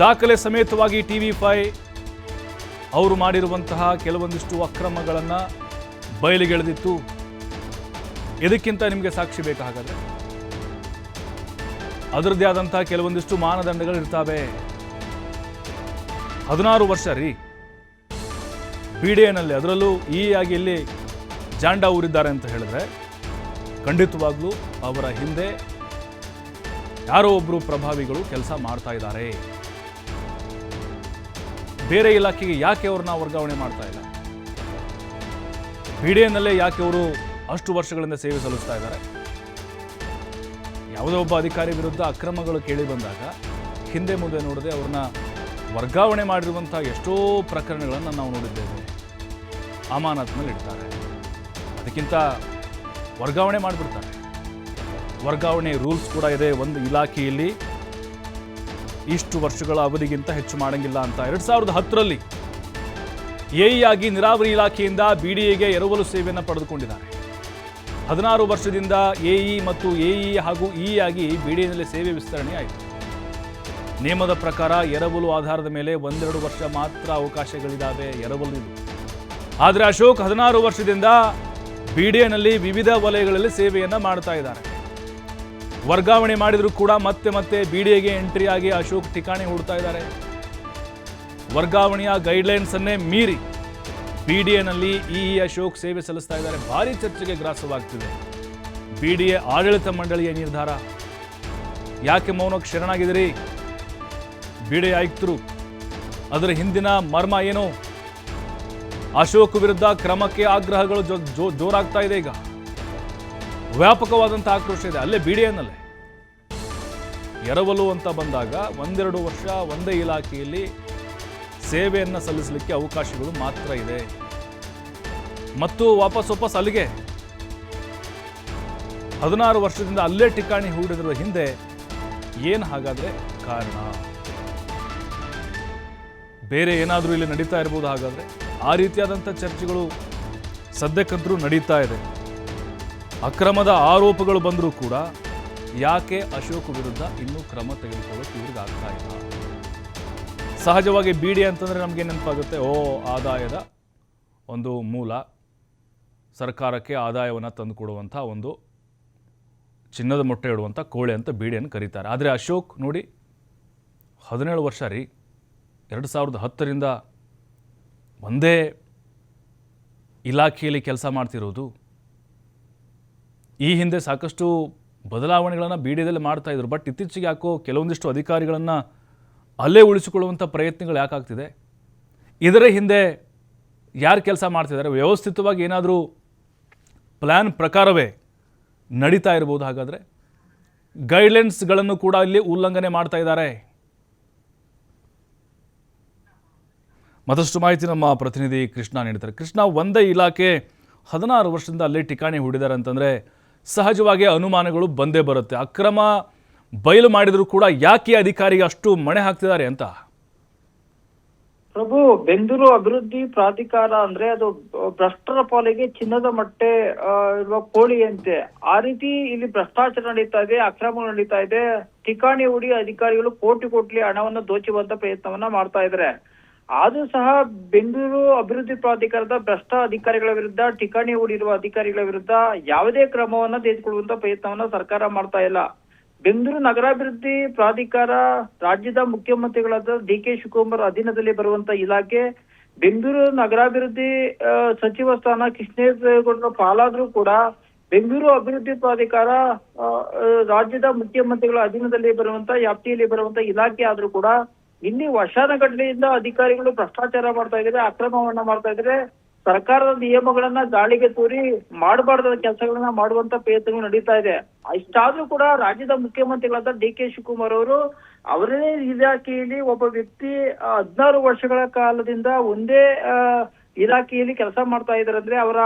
ದಾಖಲೆ ಸಮೇತವಾಗಿ TV5 ಅವರು ಮಾಡಿರುವಂತಹ ಕೆಲವೊಂದಿಷ್ಟು ಅಕ್ರಮಗಳನ್ನು ಬಯಲಿಗೆಳೆದಿತ್ತು. ಇದಕ್ಕಿಂತ ನಿಮಗೆ ಸಾಕ್ಷಿ ಬೇಕಾ? ಹಾಗಾದ್ರೆ ಅದರದ್ದೇ ಆದಂತಹ ಕೆಲವೊಂದಿಷ್ಟು ಮಾನದಂಡಗಳು ಇರ್ತವೆ. 16 ವರ್ಷ ರೀ BDAನಲ್ಲಿ, ಅದರಲ್ಲೂ ಆಗಿ ಇಲ್ಲಿ ಜಾಂಡ ಊರಿದ್ದಾರೆ ಅಂತ ಹೇಳಿದ್ರೆ ಖಂಡಿತವಾಗ್ಲೂ ಅವರ ಹಿಂದೆ ಯಾರೋ ಒಬ್ಬರು ಪ್ರಭಾವಿಗಳು ಕೆಲಸ ಮಾಡ್ತಾ ಇದ್ದಾರೆ. ಬೇರೆ ಇಲಾಖೆಗೆ ಯಾಕೆ ಅವ್ರನ್ನ ವರ್ಗಾವಣೆ ಮಾಡ್ತಾ ಇಲ್ಲ? BDAನಲ್ಲೇ ಯಾಕೆ ಅವರು ಅಷ್ಟು ವರ್ಷಗಳಿಂದ ಸೇವೆ ಸಲ್ಲಿಸ್ತಾ ಇದ್ದಾರೆ? ಯಾವುದೋ ಒಬ್ಬ ಅಧಿಕಾರಿ ವಿರುದ್ಧ ಅಕ್ರಮಗಳು ಕೇಳಿ ಬಂದಾಗ ಹಿಂದೆ ಮುಂದೆ ನೋಡದೆ ಅವ್ರನ್ನ ವರ್ಗಾವಣೆ ಮಾಡಿರುವಂತಹ ಎಷ್ಟೋ ಪ್ರಕರಣಗಳನ್ನು ನಾವು ನೋಡಿದ್ದೇವೆ. ಅಮಾನತ್ನಲ್ಲಿ ಇಡ್ತಾರೆ, ಅದಕ್ಕಿಂತ ವರ್ಗಾವಣೆ ಮಾಡಿಬಿಡ್ತಾರೆ. ವರ್ಗಾವಣೆ ರೂಲ್ಸ್ ಕೂಡ ಇದೆ. ಒಂದು ಇಲಾಖೆಯಲ್ಲಿ ಇಷ್ಟು ವರ್ಷಗಳ ಅವಧಿಗಿಂತ ಹೆಚ್ಚು ಮಾಡಂಗಿಲ್ಲ ಅಂತ 2010ರಲ್ಲಿ AE ಆಗಿ ನೀರಾವರಿ ಇಲಾಖೆಯಿಂದ BDAಗೆ ಎರವಲು ಸೇವೆಯನ್ನು ಪಡೆದುಕೊಂಡಿದ್ದಾರೆ. 16 ವರ್ಷದಿಂದ AE ಮತ್ತು AE ಹಾಗೂ EE ಆಗಿ BDAನಲ್ಲಿ ಸೇವೆ ವಿಸ್ತರಣೆ ಆಯಿತು. ನಿಯಮದ ಪ್ರಕಾರ ಎರವಲು ಆಧಾರದ ಮೇಲೆ 1-2 ವರ್ಷ ಮಾತ್ರ ಅವಕಾಶಗಳಿದ್ದಾವೆ ಎರವಲು ಇದು. ಆದರೆ ಅಶೋಕ್ 16 ವರ್ಷದಿಂದ BDAನಲ್ಲಿ ವಿವಿಧ ವಲಯಗಳಲ್ಲಿ ಸೇವೆಯನ್ನು ಮಾಡ್ತಾ ಇದ್ದಾರೆ. ವರ್ಗಾವಣೆ ಮಾಡಿದರೂ ಕೂಡ ಮತ್ತೆ BDAಗೆ ಎಂಟ್ರಿ ಆಗಿ ಅಶೋಕ್ ಠಿಕಾಣಿ ಹೂಡ್ತಾ ಇದ್ದಾರೆ. ವರ್ಗಾವಣೆಯ ಗೈಡ್ಲೈನ್ಸ್ ಅನ್ನೇ ಮೀರಿ BDAನಲ್ಲಿ EE ಅಶೋಕ್ ಸೇವೆ ಸಲ್ಲಿಸ್ತಾ ಇದ್ದಾರೆ. ಭಾರಿ ಚರ್ಚೆಗೆ ಗ್ರಾಸವಾಗ್ತಿದೆ BDA ಆಡಳಿತ ಮಂಡಳಿಯ ನಿರ್ಧಾರ. ಯಾಕೆ ಮೌನಕ್ಕೆ ಶರಣಾಗಿದ್ದೀರಿ BDA ಆಯುಕ್ತರು? ಅದರ ಹಿಂದಿನ ಮರ್ಮ ಏನು? ಅಶೋಕ್ ವಿರುದ್ಧ ಕ್ರಮಕ್ಕೆ ಆಗ್ರಹಗಳು ಜೋರಾಗ್ತಾ ಇದೆ. ಈಗ ವ್ಯಾಪಕವಾದಂಥ ಆಕ್ರೋಶ ಇದೆ ಅಲ್ಲೇ BDAನಲ್ಲೇ. ಎರವಲು ಅಂತ ಬಂದಾಗ 1-2 ವರ್ಷ ಒಂದೇ ಇಲಾಖೆಯಲ್ಲಿ ಸೇವೆಯನ್ನು ಸಲ್ಲಿಸಲಿಕ್ಕೆ ಅವಕಾಶಗಳು ಮಾತ್ರ ಇದೆ. ಮತ್ತು ವಾಪಸ್ ಅಲ್ಲಿಗೆ 16 ವರ್ಷದಿಂದ ಅಲ್ಲೇ ಠಿಕಾಣಿ ಹೂಡಿದ್ರ ಹಿಂದೆ ಏನು ಹಾಗಾದ್ರೆ ಕಾರಣ? ಬೇರೆ ಏನಾದರೂ ಇಲ್ಲಿ ನಡೀತಾ ಇರ್ಬೋದು ಹಾಗಾದ್ರೆ? ಆ ರೀತಿಯಾದಂಥ ಚರ್ಚೆಗಳು ಸದ್ಯಕ್ಕಂತರೂ ನಡೀತಾ ಇದೆ. ಅಕ್ರಮದ ಆರೋಪಗಳು ಬಂದರೂ ಕೂಡ ಯಾಕೆ ಅಶೋಕ್ ವಿರುದ್ಧ ಇನ್ನೂ ಕ್ರಮ ತೆಗೆದುಕೊಳ್ಳೋಕೆ ಇವ್ರಿಗೆ ಆಗ್ತಾ ಇಲ್ಲ? ಸಹಜವಾಗಿ BDA ಅಂತಂದರೆ ನಮಗೆ ನೆನಪಾಗುತ್ತೆ, ಆದಾಯದ ಒಂದು ಮೂಲ, ಸರ್ಕಾರಕ್ಕೆ ಆದಾಯವನ್ನು ತಂದುಕೊಡುವಂಥ ಒಂದು ಚಿನ್ನದ ಮೊಟ್ಟೆ ಇಡುವಂಥ ಕೋಳೆ ಅಂತ BDAನ ಕರೀತಾರೆ. ಆದರೆ ಅಶೋಕ್ ನೋಡಿ 17 ವರ್ಷ ರೀ, 2010ರಿಂದ ಒಂದೇ ಇಲಾಖೆಯಲ್ಲಿ ಕೆಲಸ ಮಾಡ್ತಿರೋದು. ಈ ಹಿಂದೆ ಸಾಕಷ್ಟು ಬದಲಾವಣೆಗಳನ್ನು BDAದಲ್ಲಿ ಮಾಡ್ತಾಯಿದ್ರು. ಬಟ್ ಇತ್ತೀಚೆಗೆ ಯಾಕೋ ಕೆಲವೊಂದಿಷ್ಟು ಅಧಿಕಾರಿಗಳನ್ನು ಅಲ್ಲೇ ಉಳಿಸಿಕೊಳ್ಳುವಂಥ ಪ್ರಯತ್ನಗಳು ಯಾಕಾಗ್ತಿದೆ? ಇದರ ಹಿಂದೆ ಯಾರು ಕೆಲಸ ಮಾಡ್ತಿದ್ದಾರೆ? ವ್ಯವಸ್ಥಿತವಾಗಿ ಏನಾದರೂ ಪ್ಲ್ಯಾನ್ ಪ್ರಕಾರವೇ ನಡೀತಾ ಇರ್ಬೋದು ಹಾಗಾದರೆ? ಗೈಡ್ಲೈನ್ಸ್ಗಳನ್ನು ಕೂಡ ಇಲ್ಲಿ ಉಲ್ಲಂಘನೆ ಮಾಡ್ತಾ ಇದ್ದಾರೆ. ಮತ್ತಷ್ಟು ಮಾಹಿತಿ ನಮ್ಮ ಪ್ರತಿನಿಧಿ ಕೃಷ್ಣ ನೀಡ್ತಾರೆ. ಕೃಷ್ಣ, ಒಂದೇ ಇಲಾಖೆ 16 ವರ್ಷದಿಂದ ಅಲ್ಲೇ ಠಿಕಾಣಿ ಹೂಡಿದ್ದಾರೆ ಅಂತಂದರೆ ಸಹಜವಾಗಿ ಅನುಮಾನಗಳು ಬಂದೇ ಬರುತ್ತೆ. ಅಕ್ರಮ ಬಯಲು ಮಾಡಿದರೂ ಕೂಡ ಯಾಕೆ ಅಧಿಕಾರಿಗೆ ಅಷ್ಟು ಮಣೆ ಹಾಕ್ತಿದ್ದಾರೆ ಅಂತ? ಪ್ರಭು, ಬೆಂಗಳೂರು ಅಭಿವೃದ್ಧಿ ಪ್ರಾಧಿಕಾರ ಅಂದ್ರೆ ಅದು ಭ್ರಷ್ಟರ ಪಾಲಿಗೆ ಚಿನ್ನದ ಮೊಟ್ಟೆ ಇರುವ ಕೋಳಿ ಅಂತೆ. ಆ ರೀತಿ ಇಲ್ಲಿ ಭ್ರಷ್ಟಾಚಾರ ನಡೀತಾ ಇದೆ, ಅಕ್ರಮ ನಡೀತಾ ಇದೆ. ಠಿಕಾಣಿ ಹೂಡಿ ಅಧಿಕಾರಿಗಳು ಕೋಟಿ ಹಣವನ್ನು ದೋಚುವಂತ ಪ್ರಯತ್ನವನ್ನ ಮಾಡ್ತಾ ಇದ್ದಾರೆ. ಆದ್ರೂ ಸಹ ಬೆಂಗಳೂರು ಅಭಿವೃದ್ಧಿ ಪ್ರಾಧಿಕಾರದ ಭ್ರಷ್ಟ ಅಧಿಕಾರಿಗಳ ವಿರುದ್ಧ, ಠಿಕಾಣಿ ಹೂಡಿರುವ ಅಧಿಕಾರಿಗಳ ವಿರುದ್ಧ ಯಾವುದೇ ಕ್ರಮವನ್ನ ತೆಗೆದುಕೊಳ್ಳುವಂತ ಪ್ರಯತ್ನವನ್ನ ಸರ್ಕಾರ ಮಾಡ್ತಾ ಇಲ್ಲ. ಬೆಂಗಳೂರು ನಗರಾಭಿವೃದ್ಧಿ ಪ್ರಾಧಿಕಾರ ರಾಜ್ಯದ ಮುಖ್ಯಮಂತ್ರಿಗಳಾದ DK ಶಿವಕುಮಾರ್ ಅಧೀನದಲ್ಲಿ ಬರುವಂತ ಇಲಾಖೆ. ಬೆಂಗಳೂರು ನಗರಾಭಿವೃದ್ಧಿ ಸಚಿವ ಸ್ಥಾನ ಕೃಷ್ಣೇಗೌಡರ ಪಾಲಾದ್ರೂ ಕೂಡ ಬೆಂಗಳೂರು ಅಭಿವೃದ್ಧಿ ಪ್ರಾಧಿಕಾರ ರಾಜ್ಯದ ಮುಖ್ಯಮಂತ್ರಿಗಳ ಅಧೀನದಲ್ಲಿ ಬರುವಂತ ವ್ಯಾಪ್ತಿಯಲ್ಲಿ ಬರುವಂತ ಇಲಾಖೆ ಆದ್ರೂ ಕೂಡ ಇಲ್ಲಿ ವರ್ಷಾನುಗಟ್ಟಲೆಯಿಂದ ಅಧಿಕಾರಿಗಳು ಭ್ರಷ್ಟಾಚಾರ ಮಾಡ್ತಾ ಇದ್ದಾರೆ, ಅಕ್ರಮವನ್ನ ಮಾಡ್ತಾ ಇದ್ದಾರೆ. ಸರ್ಕಾರದ ನಿಯಮಗಳನ್ನ ಗಾಳಿಗೆ ತೂರಿ ಮಾಡಬಾರ್ದ ಕೆಲಸಗಳನ್ನ ಮಾಡುವಂತ ಪ್ರಯತ್ನಗಳು ನಡೀತಾ ಇದೆ. ಇಷ್ಟಾದ್ರೂ ಕೂಡ ರಾಜ್ಯದ ಮುಖ್ಯಮಂತ್ರಿಗಳಾದ DK ಶಿವಕುಮಾರ್ ಅವರು ಅವರೇ ಇಲಾಖೆಯಲ್ಲಿ ಒಬ್ಬ ವ್ಯಕ್ತಿ 16 ವರ್ಷಗಳ ಕಾಲದಿಂದ ಒಂದೇ ಇಲಾಖೆಯಲ್ಲಿ ಕೆಲಸ ಮಾಡ್ತಾ ಇದ್ದಾರೆ ಅಂದ್ರೆ ಅವರ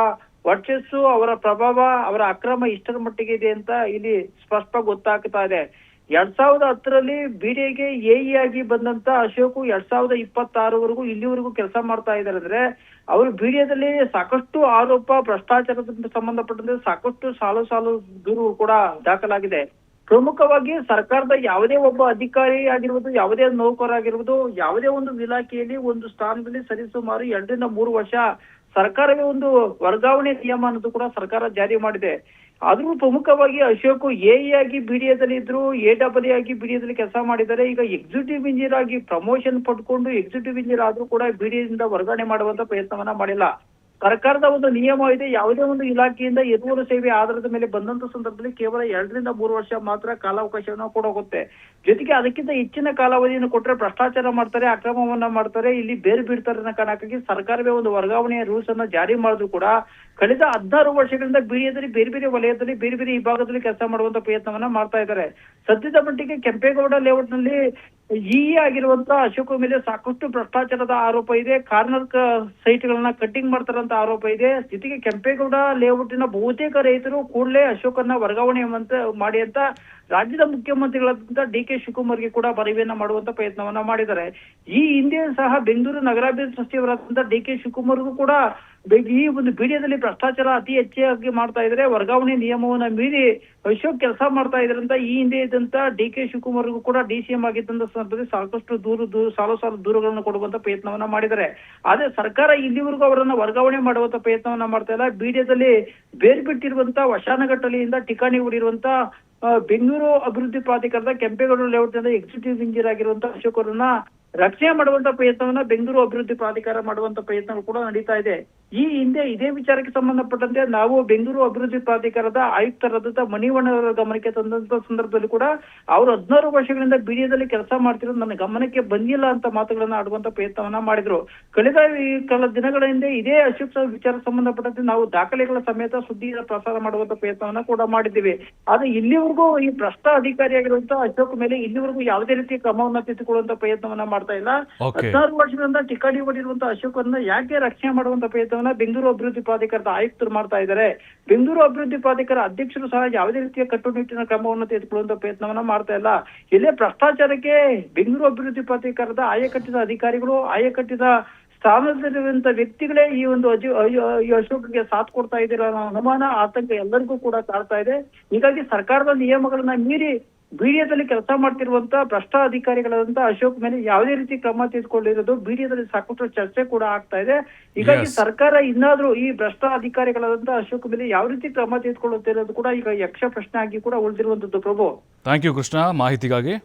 ವರ್ಚಸ್ಸು, ಅವರ ಪ್ರಭಾವ, ಅವರ ಅಕ್ರಮ ಇಷ್ಟರ ಮಟ್ಟಿಗೆ ಇದೆ ಅಂತ ಇಲ್ಲಿ ಸ್ಪಷ್ಟವಾಗಿ ಗೊತ್ತಾಗ್ತಾ ಇದೆ. 2010ರಲ್ಲಿ BDAಗೆ AE ಆಗಿ ಬಂದಂತ ಅಶೋಕ್ 2026ವರೆಗೂ ಇಲ್ಲಿವರೆಗೂ ಕೆಲಸ ಮಾಡ್ತಾ ಇದ್ದಾರೆ ಅಂದ್ರೆ ಅವರು BDAದಲ್ಲಿ ಸಾಕಷ್ಟು ಆರೋಪ, ಭ್ರಷ್ಟಾಚಾರದ ಸಂಬಂಧಪಟ್ಟಂತೆ ಸಾಕಷ್ಟು ಸಾಲು ದೂರು ಕೂಡ ದಾಖಲಾಗಿದೆ. ಪ್ರಮುಖವಾಗಿ ಸರ್ಕಾರದ ಯಾವುದೇ ಒಬ್ಬ ಅಧಿಕಾರಿ ಆಗಿರ್ಬೋದು, ಯಾವುದೇ ನೌಕರಾಗಿರ್ಬೋದು, ಯಾವುದೇ ಒಂದು ಇಲಾಖೆಯಲ್ಲಿ ಒಂದು ಸ್ಥಾನದಲ್ಲಿ ಸರಿಸುಮಾರು 2 ರಿಂದ 3 ವರ್ಷ ಸರ್ಕಾರವೇ ಒಂದು ವರ್ಗಾವಣೆ ನಿಯಮ ಅನ್ನೋದು ಕೂಡ ಸರ್ಕಾರ ಜಾರಿ ಮಾಡಿದೆ. ಆದ್ರೂ ಪ್ರಮುಖವಾಗಿ ಅಶೋಕ್ ಎಇ ಆಗಿ ಬಿಡಿಎದಲ್ಲಿ ಇದ್ರು, AEE ಆಗಿ ಬಿಡಿಎದಲ್ಲಿ ಕೆಲಸ ಮಾಡಿದ್ದಾರೆ. ಈಗ ಎಕ್ಸಿಕ್ಯೂಟಿವ್ ಇಂಜಿನಿಯರ್ ಆಗಿ ಪ್ರಮೋಷನ್ ಪಡ್ಕೊಂಡು ಎಕ್ಸಿಕ್ಯೂಟಿವ್ ಇಂಜಿನಿಯರ್ ಆದ್ರೂ ಕೂಡ ಬಿಡಿಎದಿಂದ ವರ್ಗಾವಣೆ ಮಾಡುವಂತ ಪ್ರಯತ್ನವನ್ನ ಮಾಡಿಲ್ಲ. ಸರ್ಕಾರದ ಒಂದು ನಿಯಮ ಇದೆ, ಯಾವುದೇ ಒಂದು ಇಲಾಖೆಯಿಂದ ಎರವಲು ಸೇವೆ ಆಧಾರದ ಮೇಲೆ ಬಂದಂತ ಸಂದರ್ಭದಲ್ಲಿ ಕೇವಲ 2 ರಿಂದ 3 ವರ್ಷ ಮಾತ್ರ ಕಾಲಾವಕಾಶವನ್ನು ಕೊಡೋಗುತ್ತೆ. ಜೊತೆಗೆ ಅದಕ್ಕಿಂತ ಹೆಚ್ಚಿನ ಕಾಲಾವಧಿಯನ್ನು ಕೊಟ್ಟರೆ ಭ್ರಷ್ಟಾಚಾರ ಮಾಡ್ತಾರೆ, ಅಕ್ರಮವನ್ನ ಮಾಡ್ತಾರೆ, ಇಲ್ಲಿ ಬೇರೆ ಬಿಡ್ತಾರೆ ಅನ್ನೋ ಕಾರಣಕ್ಕಾಗಿ ಸರ್ಕಾರವೇ ಒಂದು ವರ್ಗಾವಣೆಯ ರೂಲ್ಸ್ ಅನ್ನ ಜಾರಿ ಮಾಡಿದ್ರು ಕೂಡ ಕಳೆದ 16 ವರ್ಷಗಳಿಂದ ಬಿಡಿಎದಲ್ಲಿ ಬೇರೆ ಬೇರೆ ವಲಯದಲ್ಲಿ ಬೇರೆ ಬೇರೆ ವಿಭಾಗದಲ್ಲಿ ಕೆಲಸ ಮಾಡುವಂತ ಪ್ರಯತ್ನವನ್ನ ಮಾಡ್ತಾ ಇದ್ದಾರೆ. ಸದ್ಯದ ಮಟ್ಟಿಗೆ ಕೆಂಪೇಗೌಡ ಲೇಔಟ್ ನಲ್ಲಿ ಇಇ ಆಗಿರುವಂತ ಅಶೋಕ್ ಮೇಲೆ ಸಾಕಷ್ಟು ಭ್ರಷ್ಟಾಚಾರದ ಆರೋಪ ಇದೆ. ಕಾರ್ನರ್ ಸೈಟ್ ಗಳನ್ನ ಕಟ್ಟಿಂಗ್ ಮಾಡ್ತಾರಂತ ಆರೋಪ ಇದೆ. ಜೊತೆಗೆ ಕೆಂಪೇಗೌಡ ಲೇಔಟಿನ ಬಹುತೇಕ ರೈತರು ಕೂಡಲೇ ಅಶೋಕನ್ನ ವರ್ಗಾವಣೆ ಮಾಡಿ ಅಂತ ರಾಜ್ಯದ ಮುಖ್ಯಮಂತ್ರಿಗಳಾದಂತ DK ಶಿವಕುಮಾರ್ಗೆ ಕೂಡ ಮನವಿಯನ್ನ ಮಾಡುವಂತ ಪ್ರಯತ್ನವನ್ನ ಮಾಡಿದ್ದಾರೆ. ಈ ಹಿಂದೆ ಸಹ ಬೆಂಗಳೂರು ನಗರಾಭಿವೃದ್ಧಿ ಸಚಿವರಾದಂತ DK ಶಿವಕುಮಾರ್ಗೂ ಕೂಡ ಈ ಒಂದು ಬಿಡಿಎದಲ್ಲಿ ಭ್ರಷ್ಟಾಚಾರ ಅತಿ ಹೆಚ್ಚಾಗಿ ಮಾಡ್ತಾ ಇದ್ರೆ, ವರ್ಗಾವಣೆ ನಿಯಮವನ್ನ ಮೀರಿ ಅಶೋಕ್ ಕೆಲಸ ಮಾಡ್ತಾ ಇದ್ರೆ ಅಂತ ಈ ಹಿಂದೆ ಇದ್ದಂತ DK ಶಿವಕುಮಾರ್ಗೂ ಕೂಡ DCM ಆಗಿದ್ದಂತ ಸಂದರ್ಭದಲ್ಲಿ ಸಾಕಷ್ಟು ಸಾಲು ದೂರುಗಳನ್ನು ಕೊಡುವಂತ ಪ್ರಯತ್ನವನ್ನ ಮಾಡಿದ್ದಾರೆ. ಆದ್ರೆ ಸರ್ಕಾರ ಇಲ್ಲಿವರೆಗೂ ಅವರನ್ನ ವರ್ಗಾವಣೆ ಮಾಡುವಂತ ಪ್ರಯತ್ನವನ್ನ ಮಾಡ್ತಾ ಇಲ್ಲ. ಬಿಡಿಎದಲ್ಲಿ ಬೇರ್ ಬಿಟ್ಟಿರುವಂತ ವಶಾನಘಟ್ಟಲಿಯಿಂದ ಠಿಕಾಣಿ ಹೂಡಿರುವಂತ ಬೆಂಗಳೂರು ಅಭಿವೃದ್ಧಿ ಪ್ರಾಧಿಕಾರದ ಕೆಂಪೇಗೌಡ ಲೇಔಟ್ ನಿಂದ ಎಕ್ಸಿಕ್ಯೂಟಿವ್ ಇಂಜಿನಿಯರ್ ಆಗಿರುವಂತ ಅಶೋಕ್ ಅವರನ್ನ ರಕ್ಷಣೆ ಮಾಡುವಂತ ಪ್ರಯತ್ನವನ್ನ ಬೆಂಗಳೂರು ಅಭಿವೃದ್ಧಿ ಪ್ರಾಧಿಕಾರ ಮಾಡುವಂತ ಪ್ರಯತ್ನ ಕೂಡ ನಡೀತಾ ಇದೆ. ಈ ಹಿಂದೆ ಇದೇ ವಿಚಾರಕ್ಕೆ ಸಂಬಂಧಪಟ್ಟಂತೆ ನಾವು ಬೆಂಗಳೂರು ಅಭಿವೃದ್ಧಿ ಪ್ರಾಧಿಕಾರದ ಆಯುಕ್ತರಾದಂತ ಮಣಿವಣ್ಣವರ ಗಮನಕ್ಕೆ ತಂದಂತ ಸಂದರ್ಭದಲ್ಲಿ ಕೂಡ ಅವರು 16 ವರ್ಷಗಳಿಂದ ಬಿಡಿಎದಲ್ಲಿ ಕೆಲಸ ಮಾಡ್ತಿರೋದು ನನ್ನ ಗಮನಕ್ಕೆ ಬಂದಿಲ್ಲ ಅಂತ ಮಾತುಗಳನ್ನ ಆಡುವಂತ ಪ್ರಯತ್ನವನ್ನ ಮಾಡಿದ್ರು. ಕಳೆದ ಕೆಲ ದಿನಗಳ ಹಿಂದೆ ಇದೇ ಅಶೋಕ್ ವಿಚಾರ ಸಂಬಂಧಪಟ್ಟಂತೆ ನಾವು ದಾಖಲೆಗಳ ಸಮೇತ ಸುದ್ದಿಯ ಪ್ರಸಾರ ಮಾಡುವಂತ ಪ್ರಯತ್ನವನ್ನ ಕೂಡ ಮಾಡಿದ್ದೀವಿ. ಆದ್ರೆ ಇಲ್ಲಿವರೆಗೂ ಈ ಭ್ರಷ್ಟ ಅಧಿಕಾರಿಯಾಗಿರುವಂತ ಅಶೋಕ್ ಮೇಲೆ ಇಲ್ಲಿವರೆಗೂ ಯಾವುದೇ ರೀತಿಯ ಕ್ರಮವನ್ನ ತೆಗೆದುಕೊಳ್ಳುವಂತ ಪ್ರಯತ್ನವನ್ನ ಮಾಡ್ತಾ ಇಲ್ಲ. 16 ವರ್ಷಗಳಿಂದ ಟಿಕಾಣಿ ಹೊಡಿರುವಂತ ಅಶೋಕ್ ಅನ್ನ ಯಾಕೆ ರಕ್ಷಣೆ ಮಾಡುವಂತ ಪ್ರಯತ್ನವನ್ನ ಬೆಂಗಳೂರು ಅಭಿವೃದ್ಧಿ ಪ್ರಾಧಿಕಾರದ ಆಯುಕ್ತರು ಮಾಡ್ತಾ ಇದ್ದಾರೆ. ಬೆಂಗಳೂರು ಅಭಿವೃದ್ಧಿ ಪ್ರಾಧಿಕಾರ ಅಧ್ಯಕ್ಷರು ಸಹ ಯಾವುದೇ ರೀತಿಯ ಕಟ್ಟುನಿಟ್ಟಿನ ಕ್ರಮವನ್ನು ತೆಗೆದುಕೊಳ್ಳುವಂತ ಪ್ರಯತ್ನವನ್ನ ಮಾಡ್ತಾ ಇಲ್ಲ. ಇಲ್ಲೇ ಭ್ರಷ್ಟಾಚಾರಕ್ಕೆ ಬೆಂಗಳೂರು ಅಭಿವೃದ್ಧಿ ಪ್ರಾಧಿಕಾರದ ಆಯಕಟ್ಟಿದ ಅಧಿಕಾರಿಗಳು, ಆಯಕಟ್ಟಿದ ಸ್ಥಾನದಲ್ಲಿರುವಂತ ವ್ಯಕ್ತಿಗಳೇ ಈ ಒಂದು ಅಶೋಕ್ಗೆ ಸಾಥ್ ಕೊಡ್ತಾ ಇದ್ದೀರಾ ಅನ್ನೋ ಅನುಮಾನ, ಆತಂಕ ಎಲ್ಲರಿಗೂ ಕೂಡ ಕಾಡ್ತಾ ಇದೆ. ಹೀಗಾಗಿ ಸರ್ಕಾರದ ನಿಯಮಗಳನ್ನ ಮೀರಿ ಬಿಡಿಎದಲ್ಲಿ ಕೆಲಸ ಮಾಡ್ತಿರುವಂತ ಭ್ರಷ್ಟ ಅಧಿಕಾರಿಗಳಾದಂತ ಅಶೋಕ್ ಮೇಲೆ ಯಾವುದೇ ರೀತಿ ಕ್ರಮ ತೆಗೆದುಕೊಂಡಿರೋದು ಬಿಡಿಎದಲ್ಲಿ ಸಾಕಷ್ಟು ಚರ್ಚೆ ಕೂಡ ಆಗ್ತಾ ಇದೆ. ಹೀಗಾಗಿ ಸರ್ಕಾರ ಇನ್ನಾದ್ರೂ ಈ ಭ್ರಷ್ಟ ಅಧಿಕಾರಿಗಳಾದಂತ ಅಶೋಕ್ ಮೇಲೆ ಯಾವ ರೀತಿ ಕ್ರಮ ತೆಗೆದುಕೊಳ್ಳುತ್ತೆ ಇರೋದು ಕೂಡ ಈಗ ಯಕ್ಷ ಪ್ರಶ್ನೆ ಆಗಿ ಕೂಡ ಉಳಿದಿರುವಂತದ್ದು. ಪ್ರಭು, ಥ್ಯಾಂಕ್ ಯು ಕೃಷ್ಣ ಮಾಹಿತಿಗಾಗಿ.